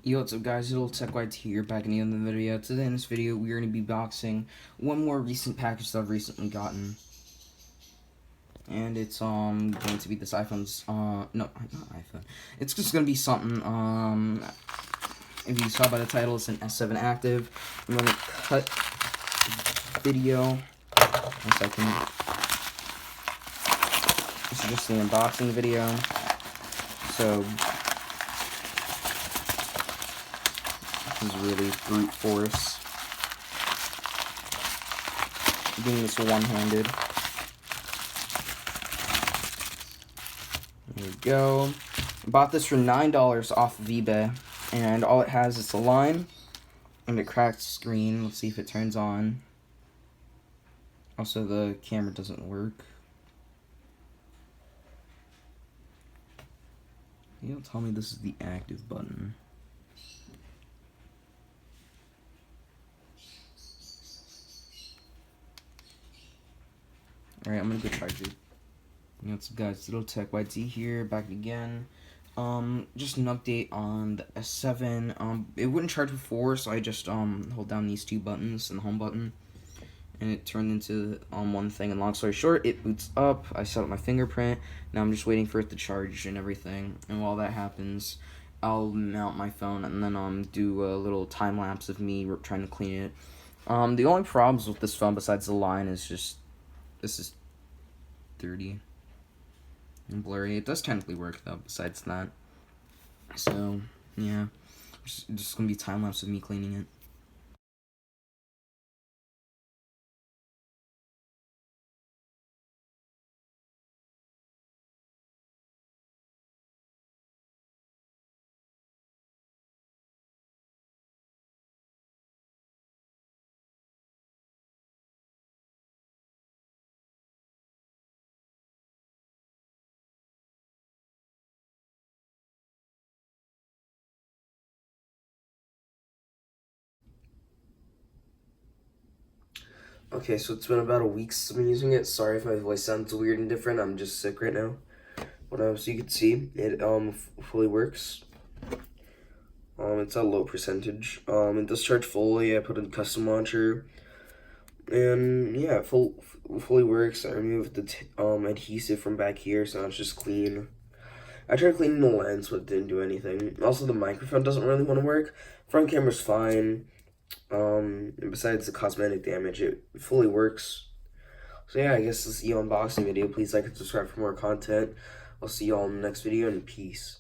Yo, what's up guys, Little Tech White here, back in the other video. Today in this video, we're going to be boxing one more recent package that I've recently gotten. And it's, going to be this iPhone's, no, not iPhone. It's just going to be something, if you saw by the title, it's an S7 Active. I'm going to cut video. 1 second. This is just the unboxing video. So, is really brute force. Doing this one-handed. There we go. I bought this for $9 off of eBay, and all it has is a line and a cracked screen. Let's see if it turns on. Also, the camera doesn't work. You'll tell me this is the active button. Alright, I'm gonna go charge it. What's up guys, Little Tech YT here, back again. Just an update on the S7. It wouldn't charge before, so I just hold down these two buttons and the home button, and it turned into one thing. And long story short, it boots up. I set up my fingerprint. Now I'm just waiting for it to charge and everything. And while that happens, I'll mount my phone and then do a little time lapse of me trying to clean it. The only problems with this phone besides the line is just this is dirty and blurry. It does technically work though, besides that. So, yeah. Just gonna be time lapse of me cleaning it. Okay, so it's been about a week since I've been using it. Sorry if my voice sounds weird and different. I'm just sick right now. But so you can see it fully works. It's a low percentage. It does charge fully. I put in custom launcher, and yeah, it fully works. I removed the adhesive from back here, so now it's just clean. I tried cleaning the lens, but it didn't do anything. Also, the microphone doesn't really want to work. Front camera's fine. And besides the cosmetic damage, it fully works. So yeah, I guess this is the unboxing video. Please like and subscribe for more content. I'll see y'all in the next video, and peace.